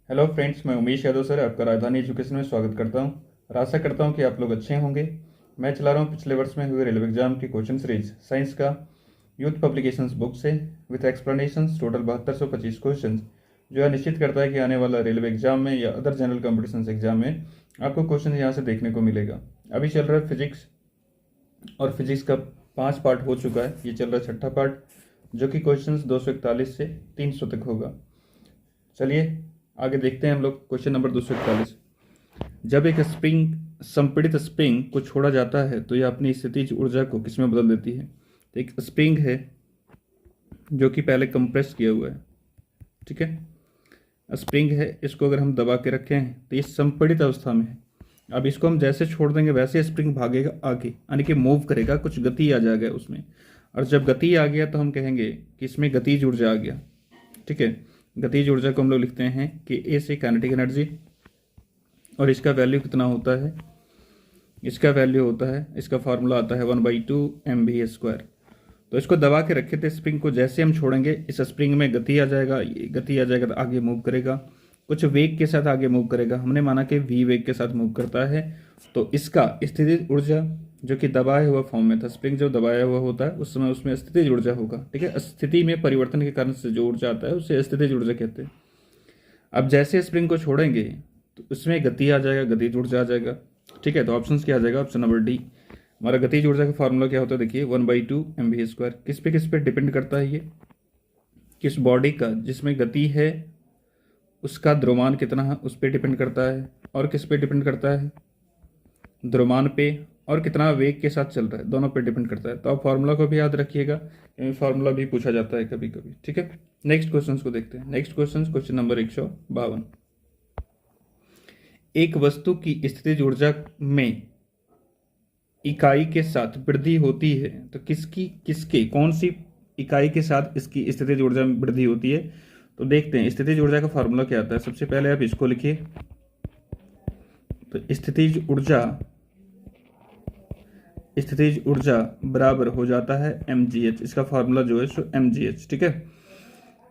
Hello friends, मैं Umesh Yadav sir आपका राजधानी एजुकेशन में स्वागत करता हूं और आशा करता हूं कि आप लोग अच्छे होंगे। मैं चला रहा हूं पिछले वर्ष में हुए रेलवे एग्जाम की क्वेश्चन सीरीज साइंस का यूथ पब्लिकेशंस बुक से विथ एक्सप्लेनेशंस। टोटल 7225 क्वेश्चन जो है निश्चित करता है कि आने वाला रेलवे एग्जाम में या अदर जनरल कॉम्पिटिशन एग्जाम में आपको क्वेश्चन यहाँ से देखने को मिलेगा। अभी चल रहा है फिजिक्स और फिजिक्स का 5 पार्ट हो चुका है। ये चल रहा है छठा पार्ट जो कि क्वेश्चन 241 से 300 तक होगा। चलिए आगे देखते हैं हम लोग। क्वेश्चन नंबर 241, जब एक स्प्रिंग संपीड़ित स्प्रिंग को छोड़ा जाता है तो यह अपनी स्थितिज ऊर्जा को किसमें बदल देती है। तो एक स्प्रिंग है जो कि पहले कंप्रेस किया हुआ है, ठीक है। स्प्रिंग है, इसको अगर हम दबा के रखें हैं तो ये संपीड़ित अवस्था में है। अब इसको हम जैसे छोड़ देंगे वैसे स्प्रिंग भागेगा आगे, यानी कि मूव करेगा, कुछ गति आ जाएगा उसमें। और जब गति आ गया तो हम कहेंगे कि इसमें गतिज ऊर्जा आ गया, ठीक है। गतिज ऊर्जा को हम लोग लिखते हैं कि ए से काइनेटिक एनर्जी, और इसका वैल्यू कितना होता है, इसका वैल्यू होता है, इसका फार्मूला आता है 1/2 mv²। तो इसको दबा के रखे थे स्प्रिंग को, जैसे हम छोड़ेंगे इस स्प्रिंग में गति आ जाएगा, गति आ जाएगा तो आगे मूव करेगा, कुछ वेग के साथ आगे मूव करेगा। हमने माना कि v वेग के साथ मूव करता है, तो इसका स्थितिज ऊर्जा जो कि दबाया हुआ फॉर्म में था, स्प्रिंग जो दबाया हुआ होता है उस समय उसमें स्थितिज ऊर्जा होगा, ठीक है। स्थिति में परिवर्तन के कारण से जो ऊर्जा आता है उसे स्थितिज ऊर्जा कहते हैं। अब जैसे स्प्रिंग को छोड़ेंगे तो उसमें गति आ जाएगा, गतिज ऊर्जा आ जाएगा, ठीक है। तो ऑप्शन क्या आ जाएगा, ऑप्शन नंबर डी। हमारा गतिज ऊर्जा का फार्मूला क्या होता है, देखिए 1/2 mv²। किस पे डिपेंड करता है, ये किस बॉडी का जिसमें गति है उसका द्रव्यमान कितना है उस पर डिपेंड करता है, और किस पे डिपेंड करता है, द्रव्यमान पे, और कितना वेग के साथ चल रहा है, दोनों पे डिपेंड करता है। तो आप फार्मूला को भी याद रखिएगा, फार्मूला भी पूछा जाता है कभी कभी, ठीक है। नेक्स्ट क्वेश्चन को देखते हैं। नेक्स्ट क्वेश्चन नंबर 152, एक वस्तु की स्थितिज ऊर्जा में इकाई के साथ वृद्धि होती है तो किसके कौन सी इकाई के साथ इसकी स्थितिज ऊर्जा में वृद्धि होती है। तो देखते हैं स्थितिज ऊर्जा का फार्मूला क्या आता है। सबसे पहले आप इसको लिखिए, तो स्थितिज ऊर्जा बराबर हो जाता है mgh। इसका फार्मूला जो है सो mgh, ठीक है।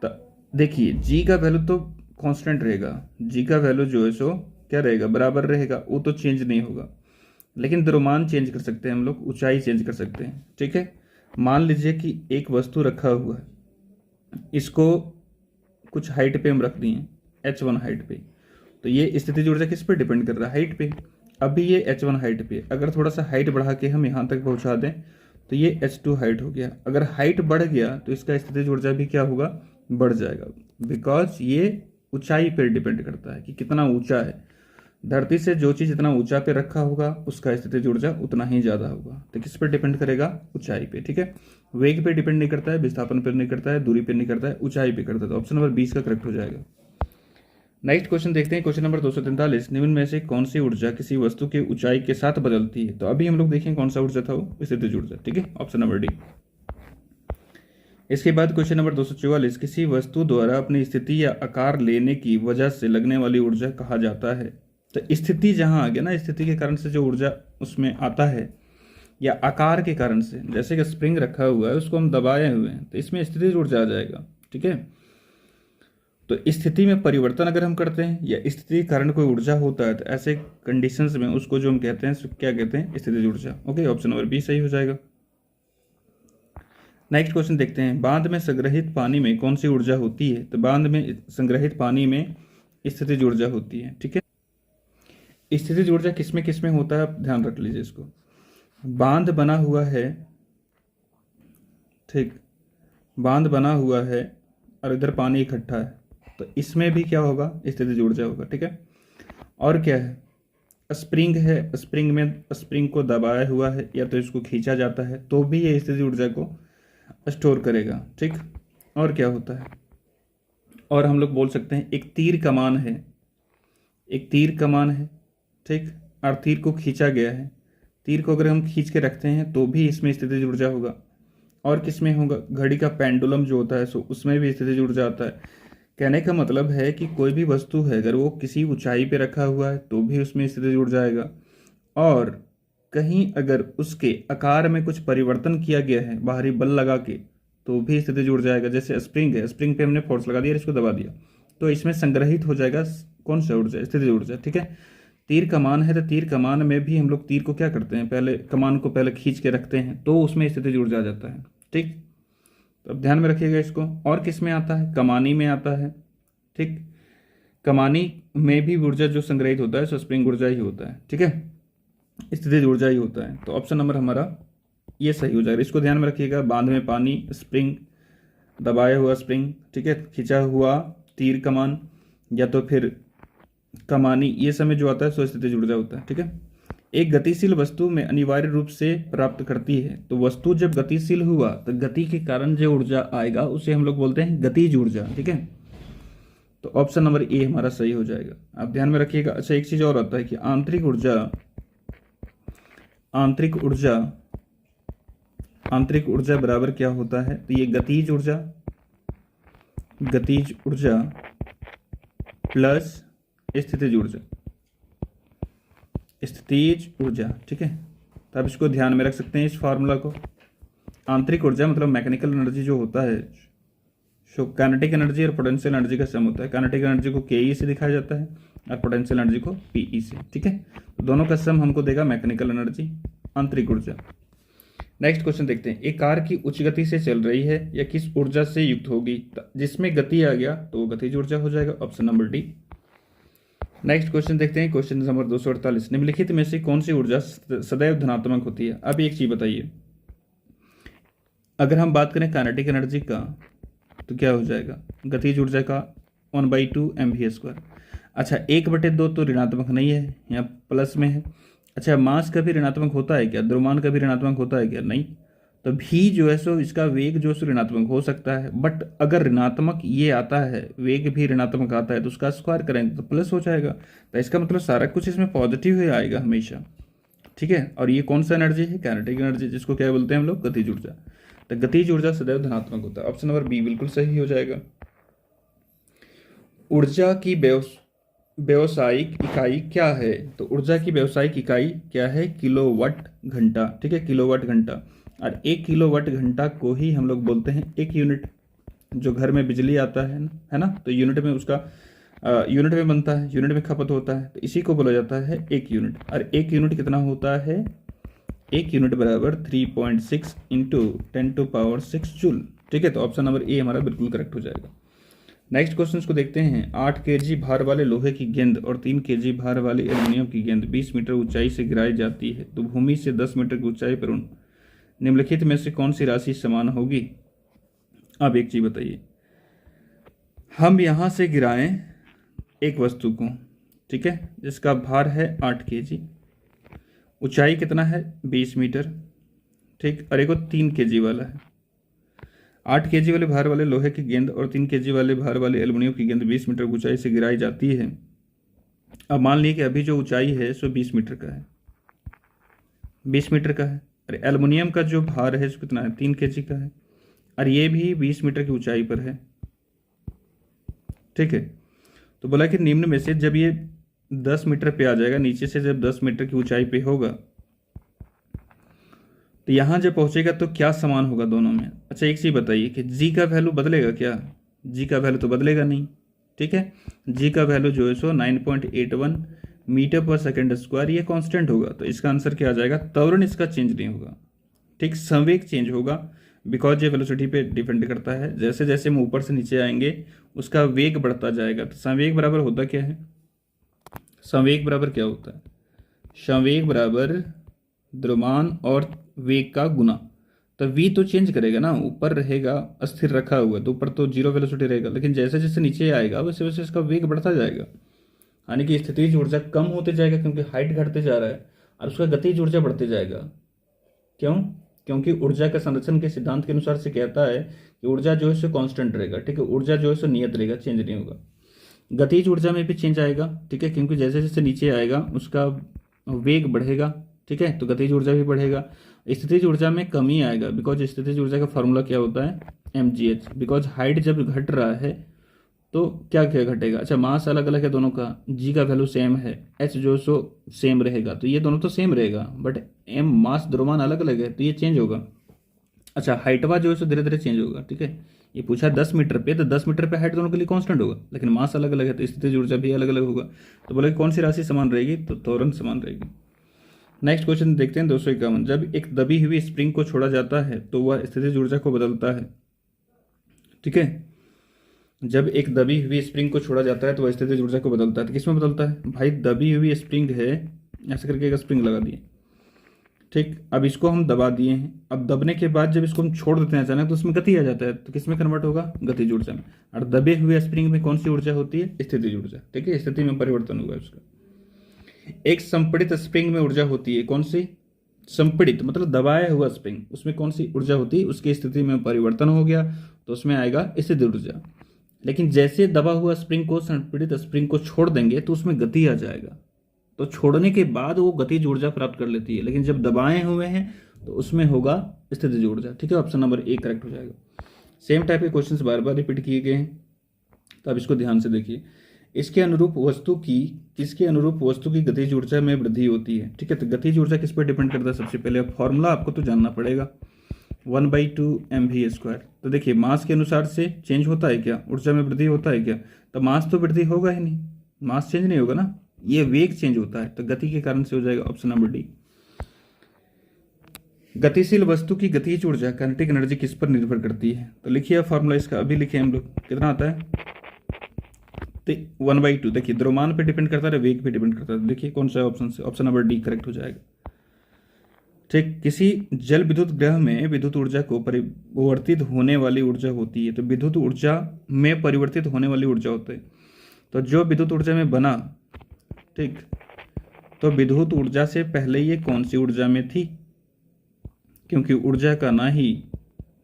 तो देखिए g का वैल्यू तो कांस्टेंट रहेगा, g का वैल्यू जो है सो क्या रहेगा, बराबर रहेगा, वो तो चेंज नहीं होगा। लेकिन द्रव्यमान चेंज कर सकते हैं हम लोग, ऊंचाई चेंज कर सकते हैं, ठीक है। मान लीजिए कि एक वस्तु रखा हुआ है, इसको कुछ हाइट पे हम रख दिए h1 हाइट पे, तो ये स्थितिज ऊर्जा किस पे डिपेंड कर रहा है, हाइट पे। अभी ये h1 हाइट पे, अगर थोड़ा सा हाइट बढ़ा के हम यहाँ तक पहुँचा दें तो ये h2 हाइट हो गया। अगर हाइट बढ़ गया तो इसका स्थितिज ऊर्जा भी क्या होगा, बढ़ जाएगा, बिकॉज ये ऊंचाई पर डिपेंड करता है कि कितना ऊंचा है। धरती से जो चीज़ इतना ऊंचा पे रखा होगा उसका स्थितिज ऊर्जा उतना ही ज़्यादा होगा। तो किस पर डिपेंड करेगा, ऊंचाई पे, ठीक है। वेग पे डिपेंड नहीं करता है, विस्थापन पर नहीं करता है, दूरी पे नहीं करता है, ऊंचाई पे करता है। तो ऑप्शन नंबर 20 का करेक्ट हो जाएगा। नेक्स्ट क्वेश्चन देखते हैं। क्वेश्चन नंबर 243, निम्न में से कौन सी ऊर्जा किसी वस्तु की ऊंचाई के साथ बदलती है। तो अभी हम लोग देखें कौन सा ऊर्जा था, वो स्थितिज ऊर्जा, ठीक है, ऑप्शन नंबर डी। इसके बाद क्वेश्चन नंबर 244, किसी वस्तु द्वारा अपनी स्थिति या आकार लेने की वजह से लगने वाली ऊर्जा कहा जाता है। तो स्थिति जहां आ गया ना, स्थिति के कारण से जो ऊर्जा उसमें आता है या आकार के कारण से, जैसे कि स्प्रिंग रखा हुआ है उसको हम दबाए हुए हैं तो इसमें स्थितिज ऊर्जा आ जाएगा, ठीक है। तो स्थिति में परिवर्तन अगर हम करते हैं या स्थिति के कारण कोई ऊर्जा होता है तो ऐसे कंडीशंस में उसको जो हम कहते हैं क्या कहते हैं, स्थितिज ऊर्जा। ओके, ऑप्शन नंबर बी सही हो जाएगा। नेक्स्ट क्वेश्चन देखते हैं। बांध में संग्रहित पानी में कौन सी ऊर्जा होती है। तो बांध में संग्रहित पानी में स्थितिज ऊर्जा होती है, ठीक है। स्थितिज ऊर्जा किसमें होता है, आप ध्यान रख लीजिए इसको। बांध बना हुआ है, ठीक, बांध बना हुआ है और इधर पानी इकट्ठा है, तो इसमें भी क्या होगा, स्थितिज ऊर्जा होगा, ठीक है। और क्या है, स्प्रिंग है, स्प्रिंग को दबाया हुआ है या तो इसको खींचा जाता है तो भी ये स्थितिज ऊर्जा को स्टोर करेगा, ठीक। और क्या होता है, और हम लोग बोल सकते हैं एक तीर कमान है, एक तीर कमान है, ठीक, और तीर को खींचा गया है। तीर को अगर हम खींच के रखते हैं तो भी इसमें स्थितिज ऊर्जा होगा। और किस में होगा, घड़ी का पेंडुलम जो होता है सो उसमें भी स्थितिज ऊर्जा आता है। कहने का मतलब है कि कोई भी वस्तु है अगर वो किसी ऊंचाई पे रखा हुआ है तो भी उसमें स्थितिज ऊर्जा आएगा, और कहीं अगर उसके आकार में कुछ परिवर्तन किया गया है बाहरी बल लगा के तो भी स्थितिज ऊर्जा आएगा। जैसे स्प्रिंग है, स्प्रिंग पे हमने फोर्स लगा दिया, इसको दबा दिया तो इसमें संग्रहित हो जाएगा कौन सा ऊर्जा, स्थितिज ऊर्जा। ठीक है, तीर कमान है तो तीर कमान में भी हम लोग तीर को क्या करते हैं, पहले कमान को पहले खींच के रखते हैं, तो उसमें स्थितिज ऊर्जा आ जाता है। ठीक, तो अब ध्यान में रखिएगा इसको। और किस में आता है, कमानी में आता है। ठीक, कमानी में भी ऊर्जा जो संग्रहित होता है सो स्प्रिंग ऊर्जा ही होता है। ठीक है, स्थितिज ऊर्जा ही होता है। तो ऑप्शन नंबर हमारा ये सही हो जाएगा। इसको ध्यान में रखिएगा, बांध में पानी, स्प्रिंग, दबाया हुआ स्प्रिंग, ठीक है, खिंचा हुआ तीर कमान या तो फिर कमानी, ये समय जो आता है सो स्थितिज ऊर्जा होता है। ठीक है, एक गतिशील वस्तु में अनिवार्य रूप से प्राप्त करती है। तो वस्तु जब गतिशील हुआ तो गति के कारण जो ऊर्जा आएगा उसे हम लोग बोलते हैं गतिज ऊर्जा। ठीक है, तो ऑप्शन नंबर ए हमारा सही हो जाएगा। आप ध्यान में रखिएगा। अच्छा, एक चीज और आता है कि आंतरिक ऊर्जा बराबर क्या होता है, तो ये गतिज ऊर्जा प्लस स्थितिज ऊर्जा। ठीक है, तो आप इसको ध्यान में रख सकते हैं इस फार्मूला को। आंतरिक ऊर्जा मतलब मैकेनिकल एनर्जी जो होता है, सो काइनेटिक एनर्जी और पोटेंशियल एनर्जी का सम होता है। काइनेटिक एनर्जी को के से दिखाया जाता है और पोटेंशियल एनर्जी को पी से। ठीक है, तो दोनों का सम हमको देगा मैकेनिकल एनर्जी, आंतरिक ऊर्जा। नेक्स्ट क्वेश्चन देखते हैं, एक कार की उच्च गति से चल रही है या किस ऊर्जा से युक्त होगी, जिसमें गति आ गया तो वो गतिज ऊर्जा हो जाएगा, option number D. Next question देखते हैं, क्वेश्चन नंबर 248, निम्नलिखित में से कौन सी ऊर्जा सदैव धनात्मक होती है। अब एक चीज बताइए, अगर हम बात करें काइनेटिक एनर्जी का तो क्या हो जाएगा, गतिज ऊर्जा का 1/2 mv²। अच्छा, 1/2 तो ऋणात्मक नहीं है, यहाँ प्लस में है। अच्छा, मास का भी ऋणात्मक होता है क्या, द्रव्यमान का भी ऋणात्मक होता है क्या, नहीं। तो भी जो है सो इसका वेग जो है ऋणात्मक हो सकता है, बट अगर ऋणात्मक ये आता है, वेग भी ऋणात्मक आता है, तो उसका स्क्वायर करेंगे तो प्लस हो जाएगा। तो इसका मतलब सारा कुछ इसमें पॉजिटिव ही आएगा हमेशा। ठीक है, और ये कौन सा एनर्जी है, काइनेटिक एनर्जी, जिसको क्या बोलते हैं हम लोग, गतिज ऊर्जा। तो गतिज ऊर्जा सदैव धनात्मक होता है, ऑप्शन नंबर बी बिल्कुल सही हो जाएगा। ऊर्जा की व्यावसायिक इकाई क्या है, तो ऊर्जा की व्यावसायिक इकाई क्या है, किलोवाट घंटा। ठीक है, किलोवाट घंटा, और 1 किलोवाट घंटा को ही हम लोग बोलते हैं 1 यूनिट। जो घर में बिजली आता है ना, तो यूनिट में उसका यूनिट में बनता है, यूनिट में खपत होता है, तो इसी को बोला जाता है 1 यूनिट। और 1 यूनिट कितना होता है, 1 यूनिट बराबर 3.6 इंटू 10⁶ जूल। ठीक है, तो ऑप्शन नंबर ए हमारा बिल्कुल करेक्ट हो जाएगा। नेक्स्ट क्वेश्चन को देखते हैं, 8 kg भार वाले लोहे की गेंद और 3 kg भार वाली एल्युमिनियम की गेंद 20 मीटर ऊंचाई से गिराई जाती है, तो भूमि से 10 मीटर की ऊंचाई पर निम्नलिखित में से कौन सी राशि समान होगी। अब एक चीज बताइए, हम यहां से गिराएं एक वस्तु को, ठीक है, जिसका भार है 8 kg, ऊंचाई कितना है 20 मीटर, ठीक, और एक 3 kg वाला है। 8 kg वाले भार वाले लोहे की गेंद और 3 kg वाले भार वाले एल्युमिनियम की गेंद 20 मीटर ऊंचाई से गिराई जाती है। अब मान लीजिए कि अभी जो ऊंचाई है सो 20 मीटर का है, 20 मीटर का है, और एल्युमिनियम का जो भार है सो कितना है, 3 kg का है, और ये भी 20 मीटर की ऊंचाई पर है। ठीक है, तो बोला कि निम्न में से जब ये 10 मीटर पे आ जाएगा, नीचे से जब 10 मीटर की ऊंचाई पे होगा, तो यहां जब पहुंचेगा तो क्या समान होगा दोनों में। अच्छा, एक चीज बताइए कि जी का वैल्यू बदलेगा क्या, जी का वैल्यू तो बदलेगा नहीं। ठीक है, जी का वैल्यू जो है सो 9.81 मीटर पर सेकेंड स्क्वायर, ये कांस्टेंट होगा, तो इसका आंसर क्या आ जाएगा, त्वरण इसका चेंज नहीं होगा। ठीक, संवेग चेंज होगा, बिकॉज ये वेलोसिटी पे डिपेंड करता है। जैसे जैसे हम ऊपर से नीचे आएंगे उसका वेग बढ़ता जाएगा। तो संवेग बराबर होता क्या है, संवेग बराबर क्या होता है, संवेग बराबर द्रव्यमान और वेग का गुना। तो v तो चेंज करेगा ना, ऊपर रहेगा अस्थिर रखा हुआ, तो ऊपर तो जीरो वेलोसिटी रहेगा, लेकिन जैसे जैसे नीचे आएगा वैसे वैसे इसका वेग बढ़ता जाएगा, यानी कि स्थितिज ऊर्जा कम होते जाएगा क्योंकि हाइट घटते जा रहा है, और उसका गतिज ऊर्जा बढ़ते जाएगा। क्यों, क्योंकि ऊर्जा के संरक्षण के सिद्धांत के अनुसार से कहता है कि ऊर्जा जो है सो कांस्टेंट रहेगा। ठीक है, ऊर्जा जो है सो नियत रहेगा, चेंज नहीं होगा। गतिज ऊर्जा में भी चेंज आएगा, ठीक है, क्योंकि जैसे जैसे नीचे आएगा उसका वेग बढ़ेगा। ठीक है, तो गतिज ऊर्जा भी बढ़ेगा। स्थितिज ऊर्जा में कमी आएगा, बिकॉज स्थितिज ऊर्जा का फॉर्मूला क्या होता है, mgh, बिकॉज हाइट जब घट रहा है तो क्या क्या घटेगा। अच्छा, मास अलग अलग है दोनों का, g का वैल्यू सेम है, h जो सो सेम रहेगा, तो ये दोनों तो सेम रहेगा, बट मास द्रव्यमान अलग अलग है तो ये चेंज होगा। अच्छा, हाइटवा जो है सो धीरे धीरे चेंज होगा। ठीक है, ये पूछा 10 मीटर पे, तो 10 मीटर पे हाइट दोनों के लिए कांस्टेंट होगा, लेकिन मास अलग अलग है तो स्थितिज ऊर्जा भी अलग अलग होगा। तो बोले कौन सी राशि समान रहेगी, तो त्वरण समान रहेगी। नेक्स्ट क्वेश्चन देखते हैं 251। जब एक दबी हुई स्प्रिंग को छोड़ा जाता है तो वह स्थितिज ऊर्जा को बदलता है। ठीक है, जब एक दबी हुई स्प्रिंग को छोड़ा जाता है तो वह स्थितिज ऊर्जा को बदलता है। तो किसमें बदलता है भाई, दबी हुई स्प्रिंग है, ऐसे करके एक स्प्रिंग लगा दिए, ठीक, अब इसको हम दबा दिए हैं, अब दबने के बाद जब इसको हम छोड़ देते हैं अचानक तो उसमें गति आ जाता है, तो किसमें कन्वर्ट होगा, गतिज ऊर्जा में। और दबे हुए स्प्रिंग में कौन सी ऊर्जा होती है, स्थितिज ऊर्जा। ठीक है, स्थिति में परिवर्तन हुआ उसका। एक संपीड़ित स्प्रिंग में ऊर्जा होती है, कौन सी, संपीड़ित मतलब दबाया हुआ स्प्रिंग, उसमें कौन सी ऊर्जा होती है, उसकी स्थिति में परिवर्तन हो गया तो उसमें आएगा स्थितिज ऊर्जा। लेकिन जैसे दबा हुआ स्प्रिंग को संपीड़ित स्प्रिंग को छोड़ देंगे तो उसमें गति आ जाएगा, तो छोड़ने के बाद वो गतिज ऊर्जा प्राप्त कर लेती है, लेकिन जब दबाए हुए हैं तो उसमें होगा स्थितिज ऊर्जा। ठीक है, ऑप्शन नंबर ए करेक्ट हो जाएगा। सेम टाइप के क्वेश्चंस बार बार रिपीट किए गए हैं, तो अब इसको ध्यान से देखिए। किसके अनुरूप वस्तु की गतिज ऊर्जा में वृद्धि होती है। ठीक है, तो गतिज ऊर्जा किस पर डिपेंड करता है, सबसे पहले फॉर्मूला आपको तो जानना पड़ेगा, 1/2 mv²। तो देखिए मास के अनुसार से चेंज होता है क्या, ऊर्जा में वृद्धि होता है क्या, तो मास तो वृद्धि होगा ही नहीं, मास चेंज नहीं होगा ना, ये वेग चेंज होता है, तो गति के कारण से हो जाएगा ऑप्शन नंबर डी। गतिशील वस्तु की गतिज ऊर्जा काइनेटिक एनर्जी किस पर निर्भर करती है, तो लिखिए फॉर्मूला इसका, अभी लिखिए हम लोग, कितना आता है, तो 1/2। देखिए द्रव्यमान पे डिपेंड करता है, वेग पे डिपेंड करता है, देखिए कौन सा ऑप्शन से, ऑप्शन नंबर डी करेक्ट हो जाएगा। ठीक, किसी जल विद्युत ग्रह में विद्युत ऊर्जा को परिवर्तित होने वाली ऊर्जा होती है, तो विद्युत ऊर्जा में परिवर्तित होने वाली ऊर्जा होती है, तो जो विद्युत ऊर्जा में बना, ठीक, तो विद्युत ऊर्जा से पहले ये कौन सी ऊर्जा में थी, क्योंकि ऊर्जा का ना ही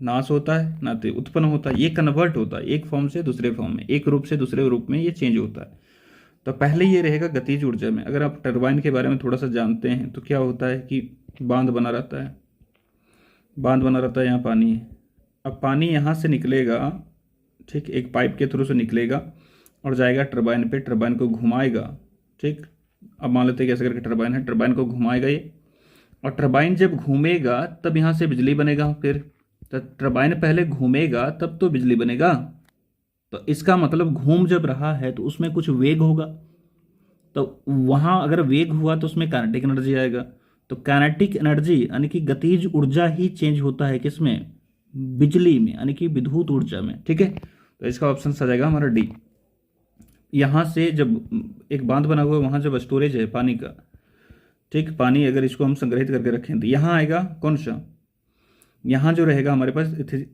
नाश होता है ना तो उत्पन्न होता है, ये कन्वर्ट होता है एक फॉर्म से दूसरे फॉर्म में, एक रूप से दूसरे रूप में ये चेंज होता है। तो पहले ये रहेगा गतिज ऊर्जा में। अगर आप टरबाइन के बारे में थोड़ा सा जानते हैं तो क्या होता है कि बांध बना रहता है, बांध बना रहता है, यहाँ पानी है, अब पानी यहाँ से निकलेगा, ठीक, एक पाइप के थ्रू से निकलेगा और जाएगा टरबाइन पे, टरबाइन को घुमाएगा। ठीक, अब मान लेते हैं कैसे करके टरबाइन है, टरबाइन को घुमाएगा ये, और टरबाइन जब घूमेगा तब यहाँ से बिजली बनेगा, फिर तो टरबाइन पहले घूमेगा तब तो बिजली बनेगा, तो इसका मतलब घूम जब रहा है तो उसमें कुछ वेग होगा, तो वहाँ अगर वेग हुआ तो उसमें काइनेटिक एनर्जी आएगा, तो काइनेटिक एनर्जी यानी कि गतिज ऊर्जा ही चेंज होता है किसमें, बिजली में, यानी कि विद्युत ऊर्जा में। ठीक है, तो इसका ऑप्शन आ जाएगा हमारा डी। यहाँ से जब एक बांध बना हुआ है, वहाँ जब स्टोरेज है पानी का, ठीक, पानी अगर इसको हम संग्रहित करके रखें तो यहाँ आएगा कौन सा, यहाँ जो रहेगा हमारे पास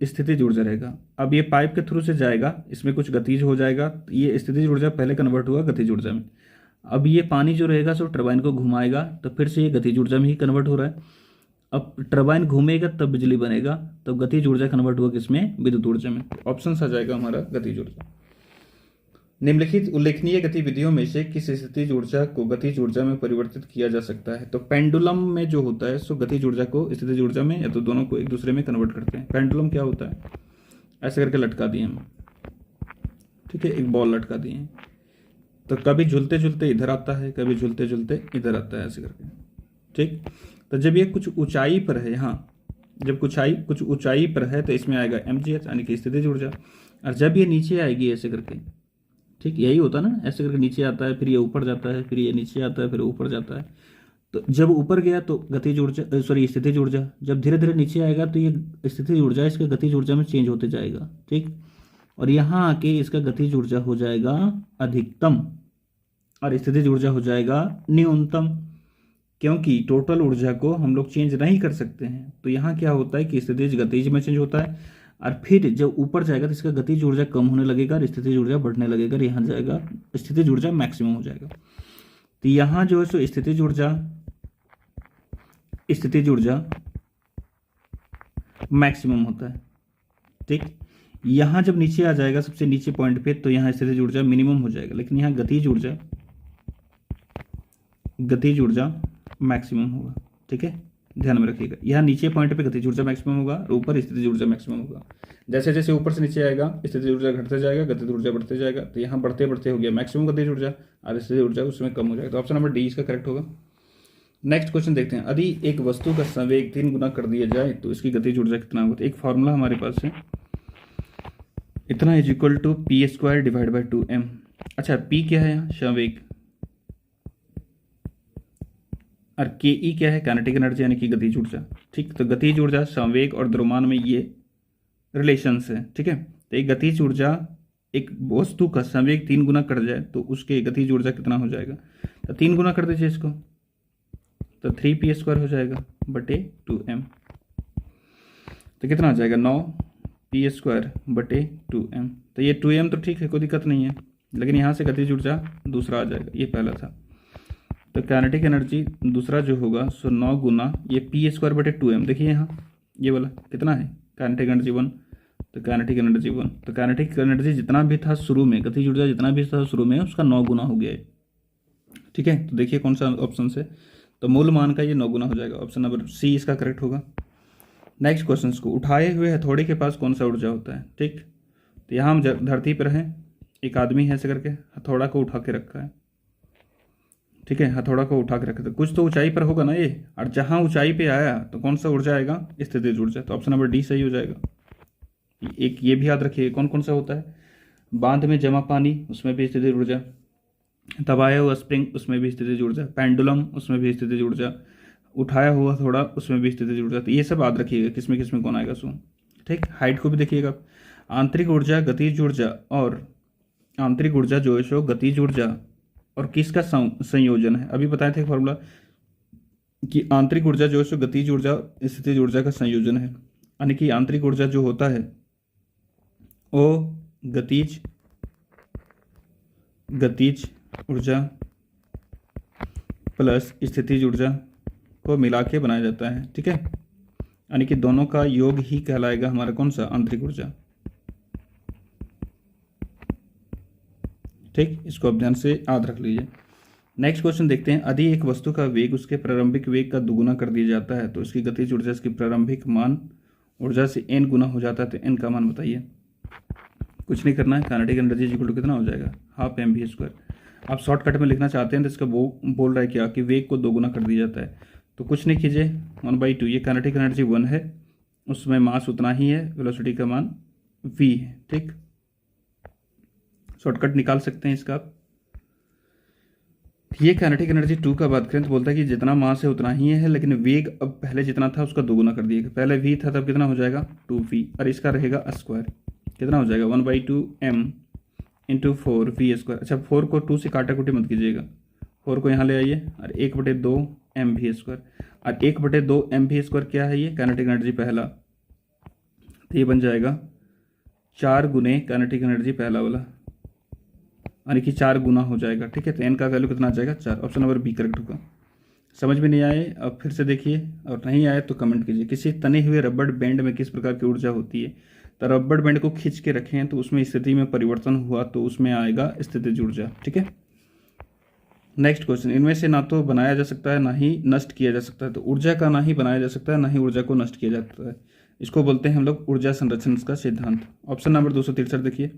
स्थितिज ऊर्जा रहेगा। अब ये पाइप के थ्रू से जाएगा, इसमें कुछ गतिज हो जाएगा, ये स्थितिज ऊर्जा पहले कन्वर्ट हुआ गतिज ऊर्जा में। अब ये पानी जो रहेगा सो टरबाइन को घुमाएगा, तो फिर से ये गतिज ऊर्जा में ही कन्वर्ट हो रहा है। अब टरबाइन घूमेगा तब बिजली बनेगा, तब गतिज ऊर्जा कन्वर्ट हुआ किसमें, विद्युत ऊर्जा में। ऑप्शन आ जाएगा हमारा गतिज ऊर्जा। निम्नलिखित उल्लेखनीय गतिविधियों में से किस स्थितिज ऊर्जा को गतिज ऊर्जा में परिवर्तित किया जा सकता है, तो पेंडुलम में जो होता है सो गतिज ऊर्जा को स्थितिज ऊर्जा में, या तो दोनों को एक दूसरे में कन्वर्ट करते हैं। पेंडुलम क्या होता है, ऐसे करके लटका दिए हम, ठीक है, एक बॉल लटका दिए हैं, तो कभी झूलते झूलते इधर आता है, कभी झूलते झूलते इधर आता है, ऐसे करके। ठीक, तो जब ये कुछ ऊंचाई पर है, यहाँ जब कुछ ऊंचाई पर है तो इसमें आएगा mgh यानी कि स्थितिज ऊर्जा, और जब ये नीचे आएगी ऐसे करके, ठीक, यही होता है ना, ऐसे करके नीचे आता है, फिर ये ऊपर जाता है, फिर ये नीचे आता है, फिर ऊपर जाता है, तो जब ऊपर गया तो गतिज ऊर्जा, सॉरी स्थितिज ऊर्जा, जब धीरे धीरे नीचे आएगा तो ये स्थितिज ऊर्जा इसके गतिज ऊर्जा में चेंज होते जाएगा। ठीक, और यहाँ आके इसका गतिज ऊर्जा हो जाएगा अधिकतम और स्थितिज ऊर्जा हो जाएगा न्यूनतम, क्योंकि टोटल ऊर्जा को हम लोग चेंज नहीं कर सकते हैं। तो यहाँ क्या होता है कि स्थितिज गतिज में चेंज होता है, और फिर जब ऊपर जाएगा तो इसका गतिज ऊर्जा कम होने लगेगा और स्थितिज ऊर्जा बढ़ने लगेगा, यहाँ जाएगा स्थितिज ऊर्जा मैक्सिमम हो जाएगा। तो यहाँ जो है सो स्थितिज ऊर्जा मैक्सिमम होता है। ठीक, यहाँ जब नीचे आ जाएगा सबसे नीचे पॉइंट पे, तो यहाँ स्थितिज ऊर्जा मिनिमम हो जाएगा, लेकिन यहाँ गतिज ऊर्जा मैक्सिमम होगा। ठीक है, ध्यान में रखिएगा, यहाँ नीचे पॉइंट पे गतिज ऊर्जा मैक्सिमम होगा और ऊपर स्थितिज ऊर्जा मैक्सिमम होगा। जैसे जैसे ऊपर से नीचे आएगा स्थितिज ऊर्जा घटते जाएगा, गतिज ऊर्जा बढ़ते जाएगा, तो यहाँ बढ़ते बढ़ते हो गया मैक्सिमम गतिज ऊर्जा और स्थितिज ऊर्जा उसमें कम हो जाएगा। तो ऑप्शन नंबर डी इसका करेक्ट होगा। नेक्स्ट क्वेश्चन देखते हैं, यदि एक वस्तु का संवेग 3 गुना कर दिया जाए तो इसकी गतिज ऊर्जा कितना होगा। एक फॉर्मूला हमारे पास है, इतना is equal to p square divide by 2m। अच्छा, पी क्या है यहाँ? संवेग। और के ई क्या है? काइनेटिक एनर्जी यानी कि गतिज ऊर्जा। ठीक, तो गतिज ऊर्जा, संवेग और द्रव्यमान में ये रिलेशंस है। ठीक है, तो एक गतिज ऊर्जा, एक वस्तु का संवेग 3 गुना कर जाए तो उसके गतिज ऊर्जा कितना हो जाएगा? तो 3 गुना कर दीजिए इसको, तो 3p स्क्वायर हो जाएगा बटे 2m। तो कितना आ जाएगा? 9p स्क्वायर बटे 2m। तो ये 2m तो ठीक है, कोई दिक्कत नहीं है, लेकिन यहाँ से गतिज ऊर्जा दूसरा आ जाएगा, ये पहला था। तो काइनेटिक एनर्जी दूसरा जो होगा सो 9 गुना ये पी स्क्वायर बटे 2m। देखिए यहाँ ये वाला कितना है? काइनेटिक एनर्जी 1, तो काइनेटिक एनर्जी 1। तो काइनेटिक एनर्जी जितना भी था शुरू में, गतिज ऊर्जा जितना भी था शुरू में, उसका 9 गुना हो गया है। ठीक है, तो देखिए कौन सा ऑप्शन से, तो मूल मान का ये 9 गुना हो जाएगा। ऑप्शन नंबर सी इसका करेक्ट होगा। नेक्स्ट क्वेश्चन को, उठाए हुए हथौड़े के पास कौन सा ऊर्जा होता है? ठीक, तो यहाँ हम धरती पर हैं, एक आदमी है ऐसे करके हथौड़ा को उठा के रखा है। ठीक है, हथौड़ा को उठा के रखा, तो कुछ तो ऊंचाई पर होगा ना ये, और जहाँ ऊंचाई पे आया तो कौन सा ऊर्जा आएगा? स्थितिज ऊर्जा। तो ऑप्शन नंबर डी सही हो जाएगा। एक ये भी याद रखिए कौन कौन सा होता है, बांध में जमा पानी उसमें भी स्थितिज ऊर्जा, दबाया हुआ स्प्रिंग उसमें भी स्थितिज ऊर्जा, पेंडुलम उसमें भी स्थितिज ऊर्जा, उठाया हुआ थोड़ा उसमें भी स्थितिज ऊर्जा। तो ये सब याद रखिएगा किसमें किसमें कौन आएगा सो। ठीक, हाइट को भी देखिएगा। आंतरिक ऊर्जा, गतिज ऊर्जा, और आंतरिक ऊर्जा जो है सो गतिज ऊर्जा और किसका संयोजन है? अभी बताए थे फॉर्मूला कि आंतरिक ऊर्जा जो है सो गतिज ऊर्जा स्थितिज ऊर्जा का संयोजन है, यानी कि आंतरिक ऊर्जा जो होता है वो गतिज ऊर्जा प्लस स्थितिज ऊर्जा को मिला के बनाया जाता है। ठीक है, यानी कि दोनों का योग ही कहलाएगा हमारा कौन सा? आंतरिक ऊर्जा। ठीक, इसको आप ध्यान से याद रख लीजिए। नेक्स्ट क्वेश्चन देखते हैं, यदि एक वस्तु का वेग उसके प्रारंभिक वेग का दुगुना कर दिया जाता है तो इसकी गतिज ऊर्जा इसकी प्रारंभिक मान ऊर्जा से n गुना हो जाता है, तो n का मान बताइए। कुछ नहीं करना है, काइनेटिक एनर्जी इक्वल टू कितना हो जाएगा? Half mv square. आप शॉर्टकट में लिखना चाहते हैं तो इसका वो बोल रहा है क्या कि वेग को दोगुना कर दिया जाता है, तो कुछ नहीं कीजिए, 1/2। ये काइनेटिक एनर्जी 1 है, उसमें मास उतना ही है, वेलोसिटी का मान v है। ठीक, शॉर्टकट निकाल सकते हैं इसका आप। ये काइनेटिक एनर्जी 2 का बात करें तो बोलता है कि जितना मास है उतना ही है, लेकिन वेग अब पहले जितना था उसका दोगुना कर दिएगा। पहले v था तब कितना हो जाएगा? 2v, और इसका रहेगा स्क्वायर, कितना हो जाएगा? 1/2m into 4v square. अच्छा, 4 को 2 से काटा कुटी मत कीजिएगा, 4 को यहाँ ले आइए, और 1/2 mv स्क्वायर। और 1/2 mv स्क्वायर क्या है? ये काइनेटिक एनर्जी पहला, तो ये बन जाएगा 4 गुने काइनेटिक एनर्जी पहला वाला, यानी कि 4 गुना हो जाएगा। ठीक है, तो n का वैल्यू कितना आ जाएगा? 4। ऑप्शन नंबर बी करेक्ट होगा। समझ में नहीं आए अब फिर से देखिए, और नहीं आए तो कमेंट कीजिए। किसी तने हुए रबड़ बैंड में किस प्रकार की ऊर्जा होती है? तो रबड़ बैंड को खींच के रखें तो उसमें स्थिति में परिवर्तन हुआ तो उसमें आएगा स्थितिज ऊर्जा। ठीक है, नेक्स्ट क्वेश्चन, इनमें से ना तो बनाया जा सकता है ना ही नष्ट किया जा सकता है। तो ऊर्जा का ना ही बनाया जा सकता है ना ही ऊर्जा को नष्ट किया जाता है, इसको बोलते हैं हम लोग ऊर्जा संरक्षण का सिद्धांत। ऑप्शन नंबर 263 देखिए,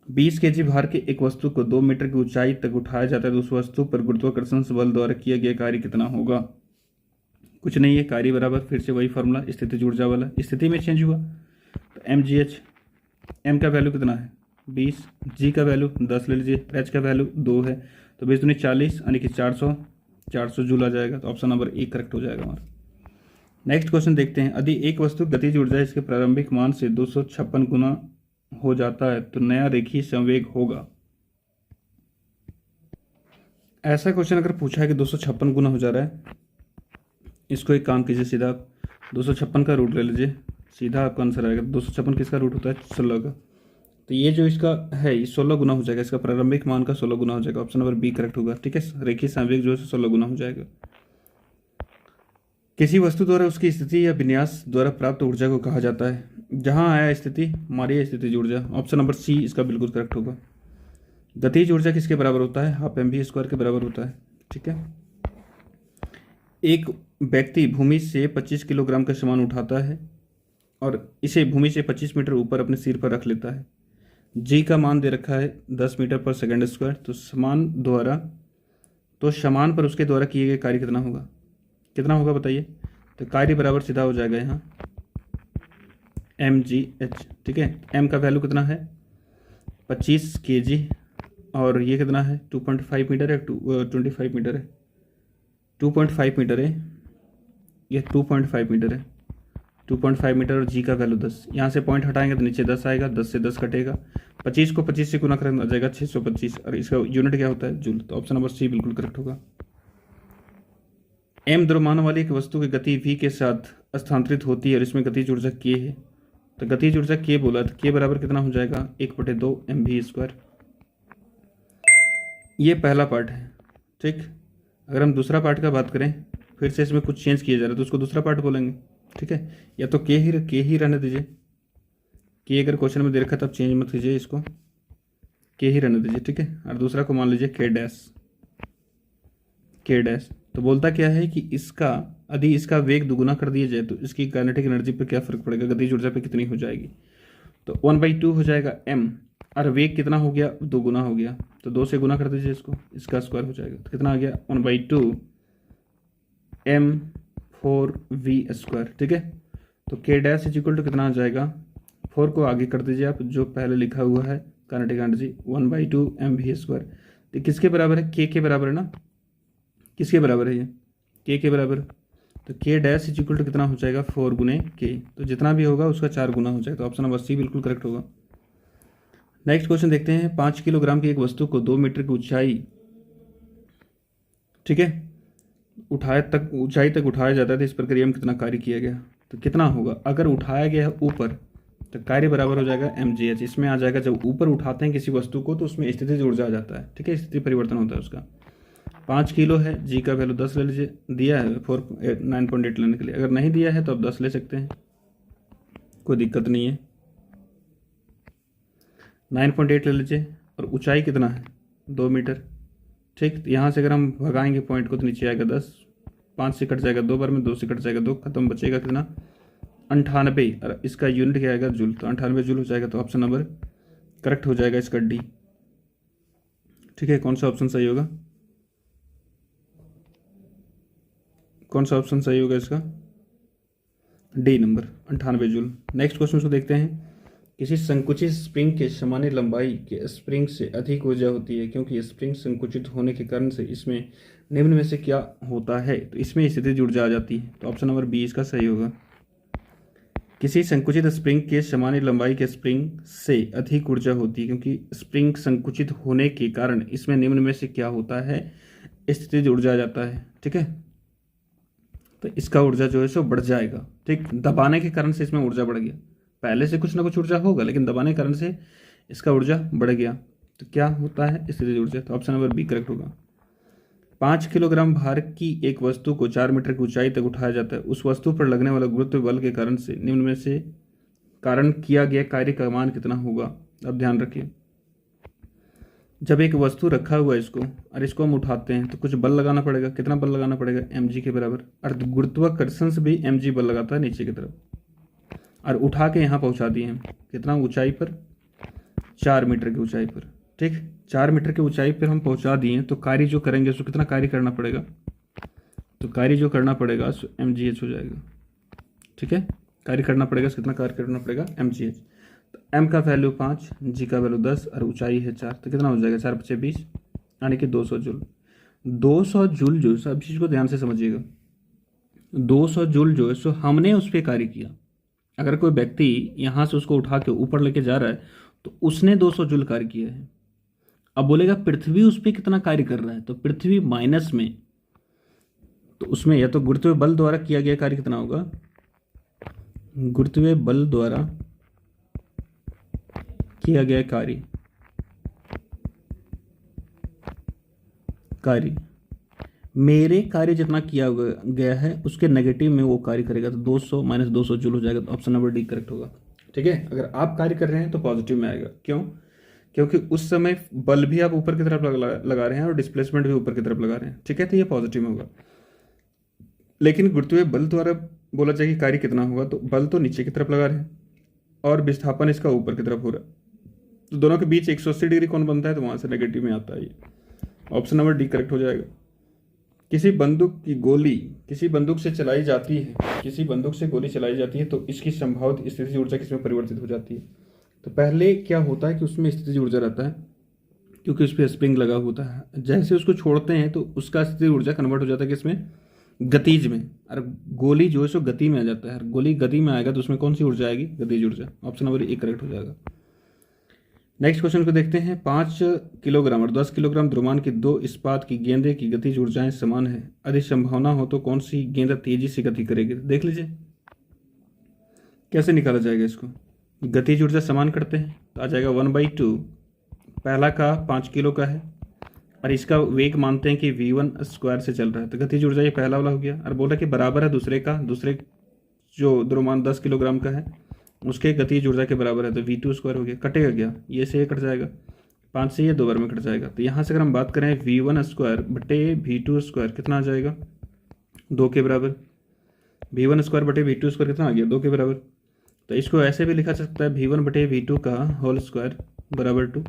20 kg भार के एक वस्तु को 2 मीटर की ऊंचाई तक उठाया जाता है तो उस वस्तु पर गुरुत्वाकर्षण बल द्वारा किया गया कार्य कितना होगा? कुछ नहीं है, कार्य बराबर फिर से वही फॉर्मूला स्थितिज ऊर्जा वाला, स्थिति में चेंज हुआ तो mgh। m का वैल्यू कितना है? 20, g का वैल्यू 10 ले लीजिए, h का वैल्यू 2 है, तो 20 दूनी 40 यानी कि 400 जूल आ जाएगा। तो ऑप्शन नंबर ए करेक्ट हो जाएगा हमारा। नेक्स्ट क्वेश्चन देखते हैं, यदि एक वस्तु गतिज ऊर्जा इसके प्रारंभिक मान से 256 गुना हो जाता है तो नया रेखीय संवेग होगा। ऐसा क्वेश्चन अगर पूछा है कि 256 गुना हो जा रहा है, इसको एक काम कीजिए, सीधा आप 256 का रूट ले लीजिए, सीधा आपका आंसर आएगा। 256 किसका रूट होता है? 16 का। तो ये जो इसका है ये 16 गुना हो जाएगा, इसका प्रारंभिक मान का 16 गुना हो जाएगा। ऑप्शन नंबर बी करेक्ट होगा। ठीक है, रेखीय संवेग जो है 16 गुना हो जाएगा। किसी वस्तु द्वारा उसकी स्थिति या विन्यास द्वारा प्राप्त ऊर्जा को कहा जाता है? जहां आया स्थिति, हमारी स्थितिज ऊर्जा। ऑप्शन नंबर सी इसका बिल्कुल करेक्ट होगा। गतिज ऊर्जा किसके बराबर होता है? हाफ mv स्क्वायर के बराबर होता है। ठीक है, एक व्यक्ति भूमि से 25 किलोग्राम का सामान उठाता है और इसे भूमि से 25 मीटर ऊपर अपने सिर पर रख लेता है। जी का मान दे रखा है 10 मीटर पर सेकंड स्क्वायर। तो सामान पर उसके द्वारा किए गए कार्य कितना होगा बताइए? तो कार्य बराबर सीधा हो जाएगा यहाँ mgh, ठीक है। m का वैल्यू कितना है 25 kg और ये कितना है 2.5 मीटर है, 25 मीटर है, 2.5 मीटर है, ये 2.5 मीटर है, 2.5 मीटर और जी का वैल्यू 10। यहाँ से पॉइंट हटाएंगे तो नीचे 10 आएगा, 10 से 10 कटेगा, 25 को 25 से गुना करेंगे आ जाएगा 625 और इसका यूनिट क्या होता है जूल। तो ऑप्शन नंबर सी बिल्कुल करेक्ट होगा। m द्रव्यमान वाली एक वस्तु की गति v के साथ स्थानांतरित होती है और इसमें गतिज ऊर्जा k है। तो गतिज ऊर्जा k बोला तो k बराबर कितना हो जाएगा 1/2 mv²। ये पहला पार्ट है, ठीक। अगर हम दूसरा पार्ट का बात करें, फिर से इसमें कुछ चेंज किया जा रहा है तो उसको दूसरा पार्ट बोलेंगे, ठीक है। या तो के ही रहने दीजिए, के अगर क्वेश्चन में दे रखा तब चेंज मत कीजिए, इसको के ही रहने दीजिए, ठीक है। और दूसरा को मान लीजिए के डैश। तो बोलता क्या है कि इसका यदि इसका वेग दुगुना कर दिया जाए तो इसकी काइनेटिक एनर्जी पर क्या फर्क पड़ेगा, गतिज ऊर्जा पे कितनी हो जाएगी। तो 1/2 हो जाएगा m और वेग कितना हो गया दुगुना हो गया, तो 2 से गुना कर दीजिए इसको, इसका स्क्वायर हो जाएगा। तो कितना आ गया 1/2 m/v², ठीक है। तो k dash is equal to कितना आ जाएगा, 4 को आगे कर दीजिए आप, जो पहले लिखा हुआ है काइनेटिक एनर्जी 1/2 mv²। तो किसके बराबर है, k के बराबर है ना, किसके बराबर है ये k के बराबर। तो k dash is equal to कितना हो जाएगा 4 गुने k, तो जितना भी होगा उसका 4 गुना हो जाएगा। तो ऑप्शन नंबर सी बिल्कुल करेक्ट होगा। नेक्स्ट क्वेश्चन देखते हैं। 5 किलोग्राम की एक वस्तु को 2 मीटर की ऊंचाई, ठीक है, ऊंचाई तक उठाया जाता है तो इस प्रक्रिया में कितना कार्य किया गया। तो कितना होगा, अगर उठाया गया है ऊपर तो कार्य बराबर हो जाएगा mgh। इसमें आ जाएगा जब ऊपर उठाते हैं किसी वस्तु को तो उसमें स्थितिज ऊर्जा आ जाता है, ठीक है, स्थिति परिवर्तन होता है उसका। 5 किलो है, जी का वैल्यू 10 ले लीजिए, दिया है 9.8 लेने के लिए, अगर नहीं दिया है तो आप 10 ले सकते हैं, कोई दिक्कत नहीं है। 9.8 ले लीजिए और ऊंचाई कितना है 2 मीटर, ठीक। यहाँ से अगर हम भगाएंगे पॉइंट को तो नीचे आएगा 10, 5 से कट जाएगा 2 बार में, 2 से कट जाएगा 2, खत्म, बचेगा कितना 98 और इसका यूनिट क्या आएगा जूल। तो 98 जूल हो जाएगा। तो ऑप्शन नंबर करेक्ट हो जाएगा इसका डी, ठीक है। कौन सा ऑप्शन सही होगा, कौन सा ऑप्शन सही होगा इसका, D number 98 joule. Next question को देखते हैं। किसी संकुचित स्प्रिंग के सामान्य लंबाई के स्प्रिंग से अधिक ऊर्जा होती है क्योंकि स्प्रिंग संकुचित होने के कारण से इसमें निम्न में से क्या होता है। तो इसमें स्थितिज ऊर्जा आ जाती है। तो ऑप्शन नंबर बी इसका सही होगा। किसी संकुचित स्प्रिंग के सामान्य लंबाई के स्प्रिंग से अधिक ऊर्जा होती है क्योंकि स्प्रिंग संकुचित होने के कारण इसमें निम्न में से क्या होता है, स्थितिज ऊर्जा आ जाता है, ठीक है। तो इसका ऊर्जा जो है सो बढ़ जाएगा, ठीक। दबाने के कारण से इसमें ऊर्जा बढ़ गया, पहले से कुछ ना कुछ ऊर्जा होगा लेकिन दबाने के कारण से इसका ऊर्जा बढ़ गया, तो क्या होता है स्थितिज ऊर्जा। तो ऑप्शन नंबर बी करेक्ट होगा। 5 किलोग्राम भार की एक वस्तु को 4 मीटर की ऊंचाई तक उठाया जाता है, उस वस्तु पर लगने वाला गुरुत्व बल के कारण से निम्न में से कारण किया गया कार्य का मान कितना होगा। अब ध्यान रखिए, जब एक वस्तु रखा हुआ है इसको और इसको हम उठाते हैं तो कुछ बल लगाना पड़ेगा, कितना बल लगाना पड़ेगा mg के बराबर, और गुरुत्वाकर्षण से भी mg बल लगाता है नीचे की तरफ, और उठा के यहाँ पहुँचा दिए हैं कितना ऊंचाई पर, 4 मीटर की ऊंचाई पर, ठीक। 4 मीटर की ऊंचाई पर हम पहुँचा दिए तो कार्य जो करेंगे उसको कितना कार्य करना पड़ेगा, तो कार्य जो करना पड़ेगा mgh हो जाएगा, ठीक है। कार्य करना पड़ेगा, कितना कार्य करना पड़ेगा mgh। तो m का वैल्यू 5, g का वैल्यू 10 और ऊंचाई है 4, तो कितना हो जाएगा 4 × 5 = 20 यानी कि 200 जूल। 200 जूल जो है, सब चीज़ को ध्यान से समझिएगा, 200 जूल जो है सो हमने उस पर कार्य किया। अगर कोई व्यक्ति यहाँ से उसको उठा के ऊपर लेके जा रहा है तो उसने 200 जूल कार्य किया है। अब बोलेगा पृथ्वी उस पर कितना कार्य कर रहा है, तो पृथ्वी माइनस में, तो उसमें या तो गुरुत्वीय बल द्वारा किया गया कार्य कितना होगा, गुरुत्वीय बल द्वारा किया गया कार्य मेरे कार्य जितना किया गया है उसके नेगेटिव में वो कार्य करेगा, तो 200 - 200 जूल हो जाएगा। तो ऑप्शन नंबर डी करेक्ट होगा, ठीक है। अगर आप कार्य कर रहे हैं तो पॉजिटिव में आएगा, क्यों, क्योंकि उस समय बल भी आप ऊपर की तरफ लगा रहे हैं और डिस्प्लेसमेंट भी ऊपर की तरफ लगा रहे हैं, ठीक है, तो ये पॉजिटिव में होगा। लेकिन गुरुत्वीय बल द्वारा बोला जाए कि कार्य कितना होगा, तो बल तो नीचे की तरफ लगा रहे हैं और विस्थापन इसका ऊपर की तरफ हो रहा है, तो दोनों के बीच 180 डिग्री कौन बनता है, तो वहाँ से नेगेटिव में आता है ये। ऑप्शन नंबर डी करेक्ट हो जाएगा। किसी बंदूक की गोली किसी बंदूक से चलाई जाती है, किसी बंदूक से गोली चलाई जाती है तो इसकी संभावित स्थितिज ऊर्जा किसमें परिवर्तित हो जाती है? तो पहले क्या होता है कि उसमें स्थितिज ऊर्जा रहता है, क्योंकि उस पर स्प्रिंग लगा होता है। जैसे उसको छोड़ते हैं तो उसका स्थितिज ऊर्जा कन्वर्ट हो जाता है किसमें? गतिज में। और गोली जो है सो गति में आ जाता है। गोली गति में आएगा तो उसमें कौन सी ऊर्जा आएगी? गतिज ऊर्जा। ऑप्शन नंबर ए करेक्ट हो जाएगा। नेक्स्ट क्वेश्चन को देखते हैं। 5 किलोग्राम और 10 किलोग्राम द्रव्यमान की दो इस्पात की गेंदे की गतिज ऊर्जाएं समान है, यदि संभावना हो तो कौन सी गेंद तेजी से गति करेगी? देख लीजिए कैसे निकाला जाएगा इसको। गतिज ऊर्जा समान करते हैं तो आ जाएगा 1/2। पहला का 5 किलो का है और इसका वेग मानते हैं कि v1 स्क्वायर से चल रहा है, तो गतिज ऊर्जा ये पहला वाला हो गया। और बोला कि बराबर है दूसरे जो द्रव्यमान 10 किलोग्राम का है उसके गतिज ऊर्जा के बराबर है, तो v2 स्क्वायर हो गया। कटेगा क्या? ये से ये कट जाएगा, 5 से ये 2 बार में कट जाएगा। तो यहाँ से अगर हम बात करें v1 स्क्वायर बटे v2 स्क्वायर कितना आ जाएगा? 2 के बराबर। v1 स्क्वायर बटे v2 स्क्वायर कितना आ गया? 2 के बराबर। तो इसको ऐसे भी लिखा जा सकता है v1 बटे v2 का होल स्क्वायर बराबर 2।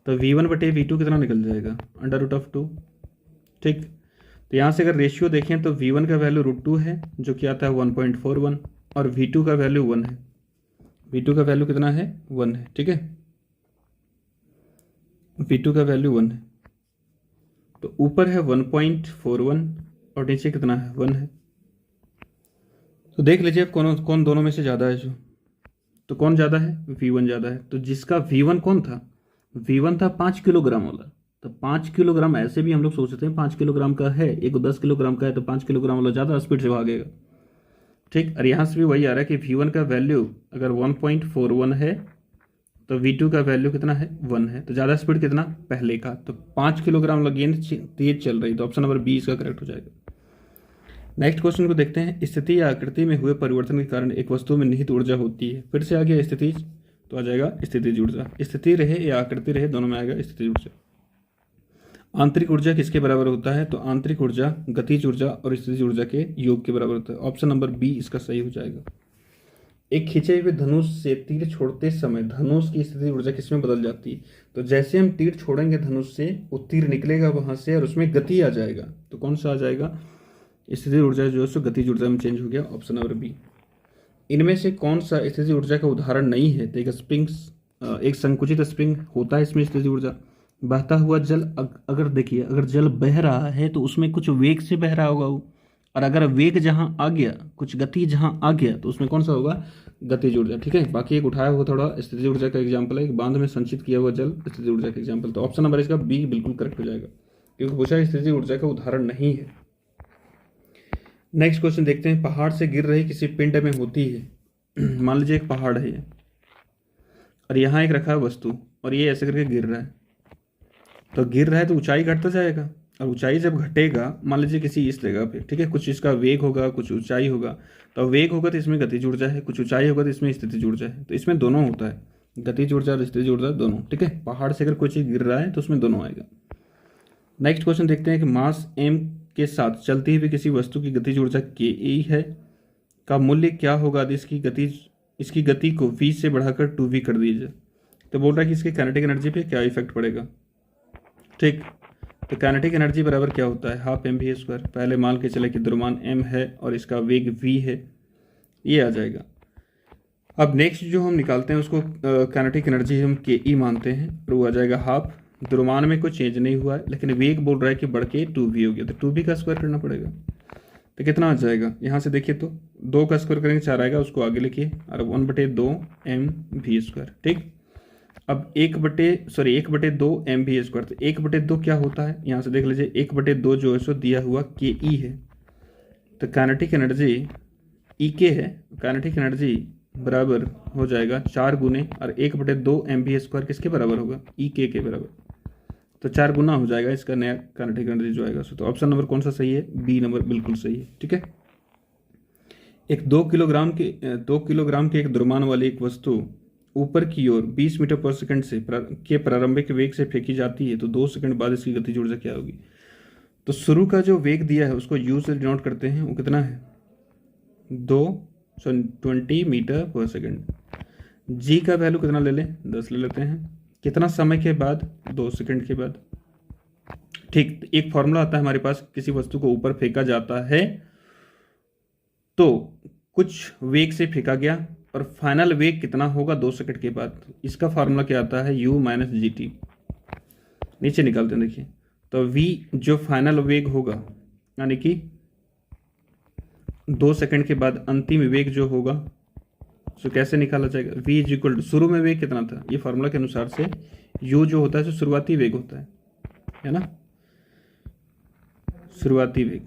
तो v1 बटे v2 कितना निकल जाएगा? √2। ठीक। तो यहाँ से अगर रेशियो देखें तो v1 का वैल्यू √2 है जो कि आता है 1.41 और v2 का वैल्यू 1 है। v2 का वैल्यू कितना है? 1 है। ठीक है, v2 का वैल्यू 1 है। तो ऊपर है 1.41 और नीचे कितना है? 1 है। तो देख लीजिए कौन दोनों में से ज़्यादा है। जो तो कौन ज़्यादा है? v1 ज़्यादा है। तो जिसका v1 कौन था? v1 था 5 किलोग्राम वाला। तो 5 किलोग्राम ऐसे भी हम लोग सोचते हैं 5 किलोग्राम का है, एक 10 किलोग्राम का है, तो 5 किलोग्राम वाला ज़्यादा स्पीड से भागेगा। ठीक। और यहाँ से भी वही आ रहा है कि v1 का वैल्यू अगर 1.41 है तो v2 का वैल्यू कितना है? 1 है। तो ज़्यादा स्पीड कितना? पहले का। तो 5 किलोग्राम वाला गेंद तेज चल रही, तो ऑप्शन नंबर बी इसका करेक्ट हो जाएगा। नेक्स्ट क्वेश्चन को देखते हैं। स्थिति या आकृति में हुए परिवर्तन के कारण एक वस्तु में निहित ऊर्जा होती है। फिर से आ गया स्थिति, तो आ जाएगा स्थितिज ऊर्जा। स्थिति रहे या आकृति रहे दोनों में आएगा स्थितिज ऊर्जा। आंतरिक ऊर्जा किसके बराबर होता है? तो आंतरिक ऊर्जा गतिज ऊर्जा और स्थितिज ऊर्जा के योग के बराबर होता है। ऑप्शन नंबर बी इसका सही हो जाएगा। एक खींचे हुए धनुष से तीर छोड़ते समय धनुष की स्थितिज ऊर्जा किसमें बदल जाती है? तो जैसे हम तीर छोड़ेंगे धनुष से वो तीर निकलेगा वहां से और उसमें गति आ जाएगा, तो कौन सा आ जाएगा? स्थितिज ऊर्जा जो है सो गतिज ऊर्जा में चेंज हो गया। Option number B. इनमें से कौन सा स्थितिज ऊर्जा का उदाहरण नहीं है? तो एक संकुचित स्प्रिंग होता है इसमें स्थितिज ऊर्जा। बहता हुआ जल, अगर देखिए अगर जल बह रहा है तो उसमें कुछ वेग से बह रहा होगा वो, और अगर वेग जहां आ गया, कुछ गति जहां आ गया, तो उसमें कौन सा होगा? गतिज ऊर्जा। ठीक है। बाकी एक उठाया हुआ थोड़ा स्थितिज ऊर्जा का एग्जाम्पल है, एक बांध में संचित किया हुआ जल स्थितिज ऊर्जा का एग्जाम्पल। तो ऑप्शन नंबर इसका बी बिल्कुल करेक्ट हो जाएगा, क्योंकि पूछा स्थितिज ऊर्जा का उदाहरण नहीं है। नेक्स्ट क्वेश्चन देखते हैं। पहाड़ से गिर रही किसी पिंड में होती है। मान लीजिए एक पहाड़ है ये और यहाँ एक रखा है वस्तु और ये ऐसे करके गिर रहा है, तो गिर रहा है तो ऊंचाई घटता जाएगा, और ऊंचाई जब घटेगा मान लीजिए किसी इस जगह पे, ठीक है, कुछ इसका वेग होगा कुछ ऊंचाई होगा, तो वेग होगा तो इसमें गतिज ऊर्जा है, कुछ ऊंचाई होगा तो इसमें स्थितिज ऊर्जा है। तो इसमें दोनों होता है, गतिज ऊर्जा और स्थितिज ऊर्जा दोनों। ठीक है। पहाड़ से अगर कोई चीज़ गिर रहा है तो उसमें दोनों आएगा। नेक्स्ट क्वेश्चन देखते हैं कि मास m के साथ चलती हुई किसी वस्तु की गतिज ऊर्जा ke है का मूल्य क्या होगा यदि इसकी गति को v से बढ़ाकर 2v कर दीजिए। तो बोल रहा है कि इसके काइनेटिक एनर्जी पे क्या इफेक्ट पड़ेगा। ठीक। तो काइनेटिक एनर्जी बराबर क्या होता है? Half mv²। पहले मान के चले कि द्रव्यमान m है और इसका वेग v है, ये आ जाएगा। अब नेक्स्ट जो हम निकालते हैं उसको काइनेटिक एनर्जी हम ke मानते हैं, और वो आ जाएगा हाफ। द्रव्यमान में कोई चेंज नहीं हुआ है, लेकिन वेग बोल रहा है कि बढ़ के 2v हो गया, तो 2v का स्क्वायर करना पड़ेगा। तो कितना आ जाएगा? यहाँ से देखिए तो 2 का स्क्वायर करेंगे 4 आएगा, उसको आगे लिखिए, और 1/2 mv²। ठीक। अब 1/2 mv²। तो 1/2 क्या होता है? यहाँ से देख लीजिए 1/2 जो है सो दिया हुआ ke है, तो काइनेटिक एनर्जी ek है, काइनेटिक एनर्जी बराबर हो जाएगा 4 गुने, और 1/2 mv² किसके बराबर होगा? ek के बराबर। तो 4 गुना हो जाएगा इसका नया काइनेटिक एनर्जी जो आएगा। तो ऑप्शन नंबर कौन सा सही है? बी नंबर बिल्कुल सही है। ठीक है। एक 2 किलोग्राम के एक द्रव्यमान वाली एक वस्तु ऊपर की ओर 20 मीटर पर सेकंड के प्रारंभिक वेग से फेंकी जाती है, तो 2 सेकंड बाद इसकी गतिज ऊर्जा क्या होगी? तो शुरू का जो वेग दिया है उसको u से डिनोट करते हैं, वो कितना है? 20 मीटर पर सेकंड। g का वैल्यू कितना ले लें? 10 ले लेते हैं। कितना समय के बाद? 2 सेकंड के बाद। ठीक, एक फॉर्मूला आता है हमारे पास, किसी वस्तु को ऊपर फेंका जाता है तो कुछ वेग से फेंका गया और फाइनल वेग कितना होगा 2 सेकंड के बाद। इसका फार्मूला क्या आता है, u माइनस जी टी। नीचे निकालते हैं, देखिए तो v जो फाइनल वेग होगा, यानी कि 2 सेकंड के बाद अंतिम वेग जो होगा, तो कैसे निकाला जाएगा, v इज इक्वल टू, शुरू में वेग कितना था, ये फार्मूला के अनुसार से u जो होता है जो शुरुआती वेग होता है ना, शुरुआती वेग,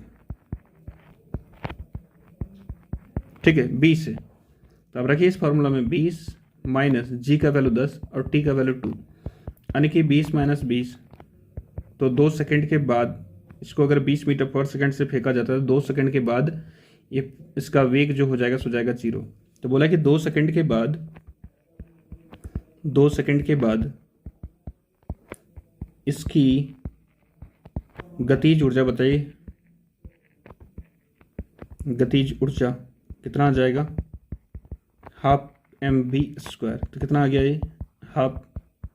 ठीक है, 20 है। तो अब रखिए इस फार्मूला में 20 माइनस जी का वैल्यू 10 और टी का वैल्यू 2, यानी कि 20 माइनस 20, तो 2 सेकंड के बाद इसको अगर 20 मीटर पर सेकंड से फेंका जाता है तो 2 सेकंड के बाद ये इसका वेग जो हो जाएगा सो जाएगा 0। तो बोला कि 2 सेकंड के बाद इसकी गतिज ऊर्जा बताइए, गतिज ऊर्जा कितना आ जाएगा, हाफ एम वी स्क्वायर। तो कितना आ गया ये, हाफ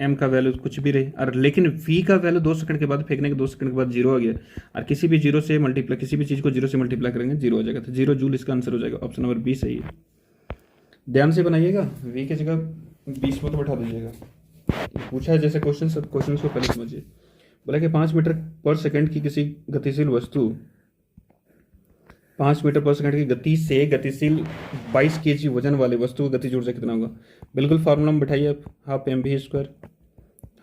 एम का वैल्यू कुछ भी रहे, और लेकिन वी का वैल्यू 2 सेकंड के बाद फेंकने के 2 सेकंड के बाद 0 आ गया, और किसी भी जीरो से मल्टीप्लाई, किसी भी चीज़ को 0 से मल्टीप्लाई करेंगे 0 आ जाएगा। तो 0 जूल इसका आंसर हो जाएगा, ऑप्शन नंबर बी सही है। ध्यान से बनाइएगा, वी की जगह 20 में तो बैठा दीजिएगा। पूछा है जैसे क्वेश्चन को पहले समझिए। बोला कि 5 मीटर पर सेकंड की किसी गतिशील वस्तु 5 मीटर पर सेकंड की गति से गतिशील 22 kg वजन वाले वस्तु का गतिज ऊर्जा कितना होगा। बिल्कुल फार्मूला में बैठाइए आप, half m v square,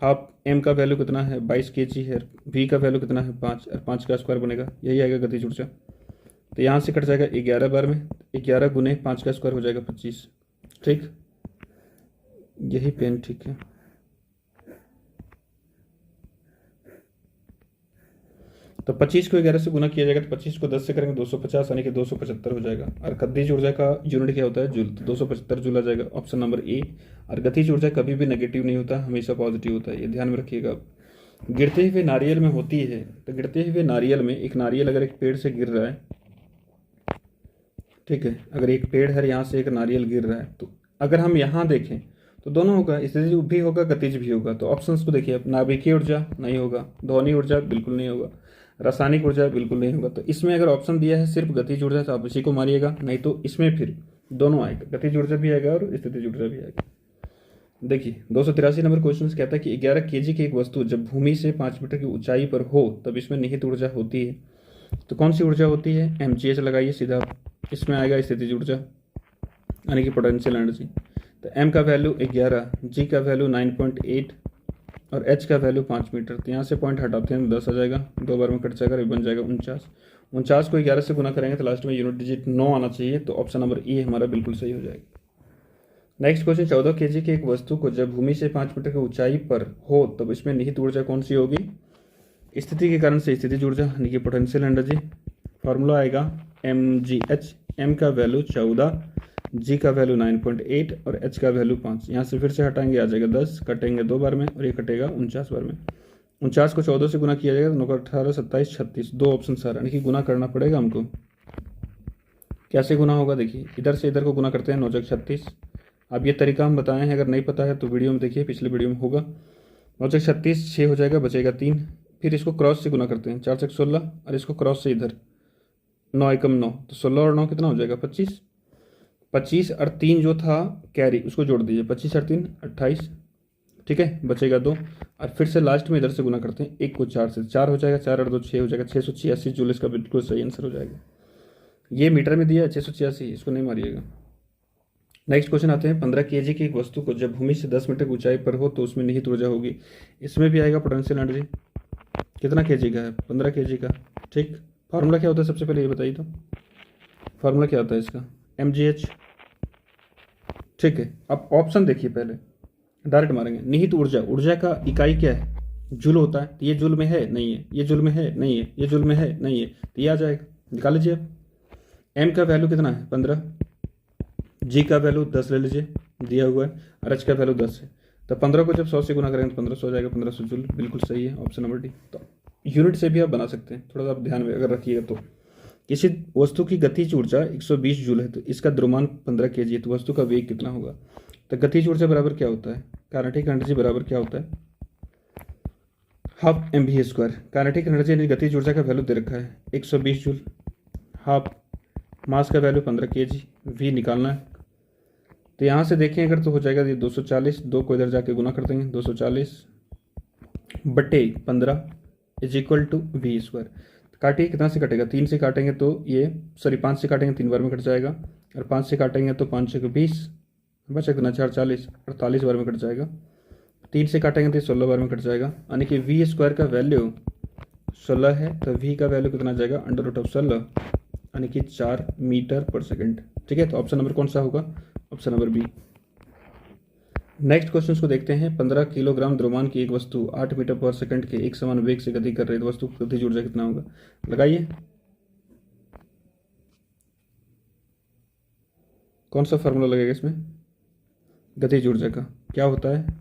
half m का वैल्यू कितना है 22 kg है, वी का वैल्यू कितना है 5, और 5 का स्क्वायर बनेगा, यही आएगा गतिज ऊर्जा। तो यहाँ से कट जाएगा 11 बार में, 11 गुने 5 का स्क्वायर हो जाएगा 25, ठीक, यही पेन ठीक है। तो 25 को 11 से गुना किया जाएगा, तो 25 को 10 से करेंगे 250, यानी कि 275 हो जाएगा। और गतिज ऊर्जा का यूनिट क्या होता है, जूल, तो 275 जूल आ जाएगा, ऑप्शन नंबर ए। और गतिज ऊर्जा कभी भी नेगेटिव नहीं होता, हमेशा पॉजिटिव होता है, ये ध्यान में रखिएगा। गिरते हुए नारियल में होती है, तो गिरते हुए नारियल में, एक नारियल अगर एक पेड़ से गिर रहा है, ठीक है, अगर एक पेड़ है यहाँ से एक नारियल गिर रहा है, तो अगर हम यहाँ देखें तो दोनों होगा, स्थितिज भी होगा गतिज भी होगा। तो ऑप्शंस को देखिए, नाभिकीय ऊर्जा नहीं होगा, ध्वनि ऊर्जा बिल्कुल नहीं होगा, रासायनिक ऊर्जा बिल्कुल नहीं होगा। तो इसमें अगर ऑप्शन दिया है सिर्फ गतिज ऊर्जा तो आप इसी को मारिएगा, नहीं तो इसमें फिर दोनों आएगा, गतिज ऊर्जा भी आएगा और स्थितिज ऊर्जा भी आएगा। देखिए 283 नंबर क्वेश्चन कहता है कि 11 kg की एक वस्तु जब भूमि से 5 मीटर की ऊंचाई पर हो तब इसमें निहित ऊर्जा होती है। तो कौन सी ऊर्जा होती है, mgh लगाइए सीधा, इसमें आएगा स्थितिज ऊर्जा, यानी कि पोटेंशियल एनर्जी। तो m का वैल्यू 11, g का वैल्यू 9.8 और h का वैल्यू 5 मीटर। तो यहाँ से पॉइंट हटाते हैं 10 आ जाएगा, 2 बार में कट जाएगा, बन जाएगा 49। 49 को 11 से गुना करेंगे तो लास्ट में यूनिट डिजिट 9 आना चाहिए, तो ऑप्शन नंबर ए हमारा बिल्कुल सही हो जाएगा। नेक्स्ट क्वेश्चन, 14 kg की एक वस्तु को जब भूमि से 5 मीटर की ऊंचाई पर हो तब इसमें निहित ऊर्जा कौन सी होगी। स्थिति के कारण से स्थितिज ऊर्जा, यानी कि पोटेंशियल एनर्जी। फार्मूला आएगा mgh, m का वैल्यू 14, g का वैल्यू 9.8 और h का वैल्यू 5। यहाँ से फिर से हटाएंगे आ जाएगा 10, कटेंगे 2 बार में और ये कटेगा 49 बार में। 49 को 14 से गुना किया जाएगा तो 9 18, 27, 36, 2 ऑप्शन सारा, यानी कि गुना करना पड़ेगा हमको। कैसे गुना होगा, देखिए इधर से इधर को गुना करते हैं, 9 जग 36। अब ये तरीका हम बताए हैं, अगर नहीं पता है तो वीडियो में देखिए, पिछले वीडियो में होगा। 9 जग 36, 6 हो जाएगा, बचेगा 3। फिर इसको क्रॉस से गुना करते हैं, 4 जग 16 और इसको क्रॉस से इधर 9 एकम 9, तो 16 और 9 कितना हो जाएगा 25। 25 और 3 जो था कैरी उसको जोड़ दीजिए, 25 और 3 28, ठीक है, बचेगा 2। और फिर से लास्ट में इधर से गुना करते हैं, 1 को 4 से, 4 हो जाएगा, 4 और 2 6 हो जाएगा, 686 जूल इसका बिल्कुल सही आंसर हो जाएगा। ये मीटर में दिया है 686, इसको नहीं मारिएगा। नेक्स्ट क्वेश्चन आते हैं, 15 kg की एक वस्तु को जब भूमि से 10 मीटर की ऊंचाई पर हो तो उसमें निहित ऊर्जा होगी। इसमें भी आएगा पोटेंशियल एनर्जी। कितना kg का है, 15 kg का, ठीक। फार्मूला क्या होता है सबसे पहले ये बताइए, तो फार्मूला क्या होता है इसका, mgh, ठीक है। अब ऑप्शन देखिए, पहले डायरेक्ट मारेंगे। निहित ऊर्जा, ऊर्जा का इकाई क्या है, जूल होता है, तो ये जूल में है नहीं है, ये जूल में है नहीं है, ये जूल में है नहीं है, तो ये आ जाएगा, निकाल लीजिए। m का वैल्यू कितना है 15, g का वैल्यू 10 ले लीजिए, दिया हुआ है, और h का वैल्यू 10 है। तो 15 को जब 100 से गुना करेंगे तो 1500 हो जाएगा, 1500 जूल, बिल्कुल सही है, ऑप्शन नंबर डी। तो यूनिट से भी आप बना सकते हैं, थोड़ा सा आप ध्यान में अगर रखिएगा। तो किसी वस्तु की गतिज ऊर्जा 120 जूल है, तो इसका द्रव्यमान 15 kg है, तो वस्तु का वेग कितना होगा। तो गतिज ऊर्जा बराबर क्या होता है, काइनेटिक एनर्जी बराबर क्या होता है, half m v square kinetic energy यानी गतिज ऊर्जा का वैल्यू दे रखा है 120 जूल। हाफ मास का वैल्यू 15 kg, वी निकालना है। तो यहाँ से देखें अगर तो हो जाएगा ये 240, 2 को इधर जाके गुना कर देंगे, 240 बटे 15 is equal to v square. काटिए, कितना से कटेगा, 3 से काटेंगे तो ये 5 से काटेंगे 3 बार में कट जाएगा, और 5 से काटेंगे तो 5 6 20, बचा कितना 4 40, 48 बार में कट जाएगा। 3 से काटेंगे तो 16 बार में कट जाएगा, यानी कि वी स्क्वायर का वैल्यू 16 है, तो वी का वैल्यू कितना जाएगा, अंडर रूट ऑफ 16 यानी कि 4 मीटर पर सेकंड। ठीक है, तो ऑप्शन नंबर कौन सा होगा, option number B. Next question को देखते हैं। 15 किलोग्राम द्रव्यमान की एक वस्तु 8 मीटर पर सेकंड के एक समान वेग से गति कर रही है, तो वस्तु की गतिज ऊर्जा कितना होगा, लगाइए। कौन सा फार्मूला लगेगा इसमें, गतिज ऊर्जा का क्या होता है,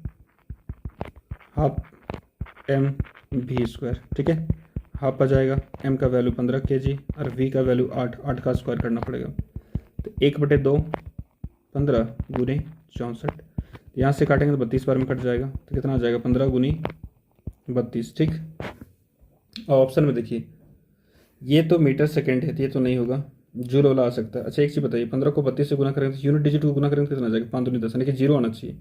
हाफ एम वी स्क्वायर। ठीक है, हाफ आ जाएगा, एम का वैल्यू 15 kg और वी का वैल्यू 8 का स्क्वायर करना पड़ेगा। तो 1/2 15 गुने 64, यहाँ से काटेंगे तो 32 बार में कट जाएगा, तो कितना आ जाएगा 15 गुनी 32। ठीक, और ऑप्शन में देखिए ये तो मीटर सेकेंड है, तो ये तो नहीं होगा, जूल वाला आ सकता है। अच्छा एक चीज़ बताइए, 15 को 32 से गुना करेंगे तो यूनिट डिजिट को गुना करेंगे तो कितना आ जाएगा, 5 दूनी 10, यानी कि 0 आना चाहिए।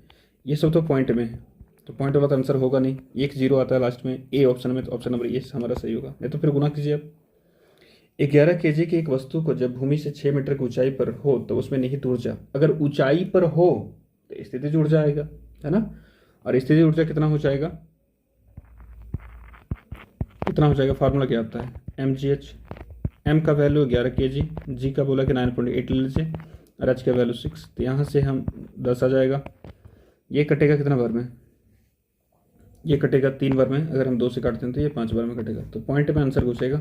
ये सब तो पॉइंट में है, तो पॉइंट वाला तो आंसर होगा नहीं, एक 0 आता है लास्ट में ए ऑप्शन में, तो ऑप्शन नंबर ए हमारा सही होगा। नहीं तो फिर गुना कीजिए आप। 11 kg की एक वस्तु को जब भूमि से 6 मीटर की ऊंचाई पर हो तो उसमें निहित ऊर्जा, अगर ऊंचाई पर हो तो स्थितिज ऊर्जा आएगा, है ना, और स्थितिज ऊर्जा कितना हो जाएगा, कितना हो जाएगा, फार्मूला क्या आता है, mgh। m का वैल्यू 11 kg, g का बोला कि 9.8 ले लीजिए, और h का वैल्यू 6, तो यहाँ से हम 10 आ जाएगा। ये कटेगा कितना बार में, ये कटेगा 3 बार में, अगर हम 2 से काटते हैं तो ये 5 बार में कटेगा, तो पॉइंट में आंसर घुसेगा।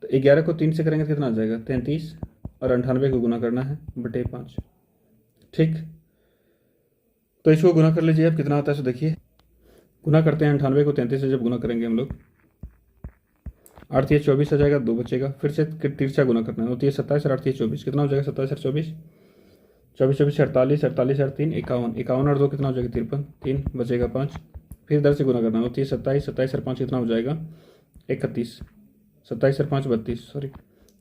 तो 11 को 3 से करेंगे तो कितना आ जाएगा 33, और 98 को गुना करना है बटे 5। ठीक, तो इसको गुना कर लीजिए आप, कितना आता है सो देखिए, गुना करते हैं 98 को 33 से जब गुना करेंगे हम लोग, 8 3 24 आ जाएगा, 2 बचेगा, फिर से तिरछा गुना करना है, होती है 27 और 8 3 24, कितना हो जाएगा 27 और 24, 24 24 48, 48 और 3 51, 51 और 2 कितना हो जाएगा 53, 3 बचेगा 5, फिर इधर से गुना करना होती है 27, 27 और 5 कितना हो जाएगा 31, 27 और 5 32, सॉरी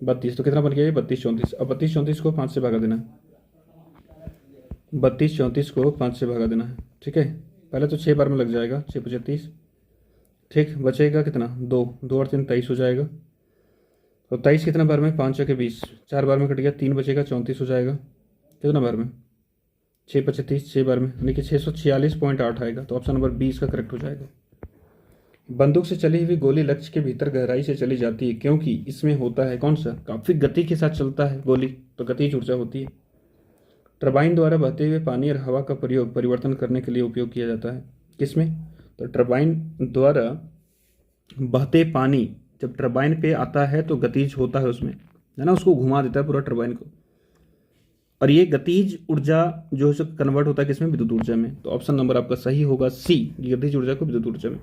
32, तो कितना बन गया ये 32 34। अब 32 34 को 5 से भागा देना है, 32 34 को 5 से भागा देना है। ठीक है, पहले तो 6 बार में लग जाएगा, 6 5 30। ठीक, बचेगा कितना 2, 2 और 3 23 हो जाएगा, तो 23 कितना बार में, 5 के 20, 4 बार में कट गया, 3 बचेगा 34 हो जाएगा, कितना बार में 6 5 30, 6 बार में, यानी कि 646.8 आएगा, तो ऑप्शन नंबर 20 का करेक्ट हो जाएगा। बंदूक से चली हुई गोली लक्ष्य के भीतर गहराई से चली जाती है क्योंकि इसमें होता है कौन सा, काफी गति के साथ चलता है गोली, तो गतिज ऊर्जा होती है। टरबाइन द्वारा बहते हुए पानी और हवा का प्रयोग परिवर्तन करने के लिए उपयोग किया जाता है, किसमें, तो टरबाइन द्वारा बहते पानी जब टरबाइन पे आता है तो गतिज होता है उसमें, है ना, उसको घुमा देता है पूरा टरबाइन को, और ये गतिज ऊर्जा जो है कन्वर्ट होता है किसमें, विद्युत ऊर्जा में, तो ऑप्शन नंबर आपका सही होगा सी, गतिज ऊर्जा को विद्युत ऊर्जा में।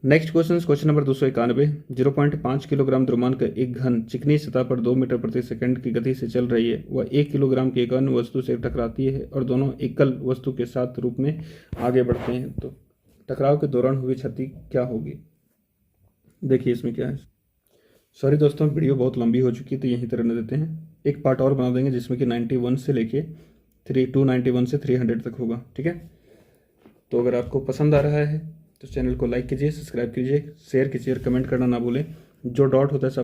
Next question number 291। 0.5 किलोग्राम द्रव्यमान का एक घन चिकनी सतह पर 2 मीटर प्रति सेकंड की गति से चल रही है, वह 1 किलोग्राम की एक अन्य वस्तु से टकराती है और दोनों एकल वस्तु के साथ रूप में आगे बढ़ते हैं, तो टकराव के दौरान हुई क्षति क्या होगी। देखिए इसमें क्या है, सॉरी दोस्तों वीडियो बहुत लंबी हो चुकी है, तो यहीं तरह देते हैं, एक पार्ट और बना देंगे जिसमें कि 91 से लेके 291 से 300 तक होगा। ठीक है, तो अगर आपको पसंद आ रहा है तो चैनल को लाइक कीजिए, सब्सक्राइब कीजिए, शेयर कीजिए और कमेंट करना ना भूलें। जो डाउट होता है सब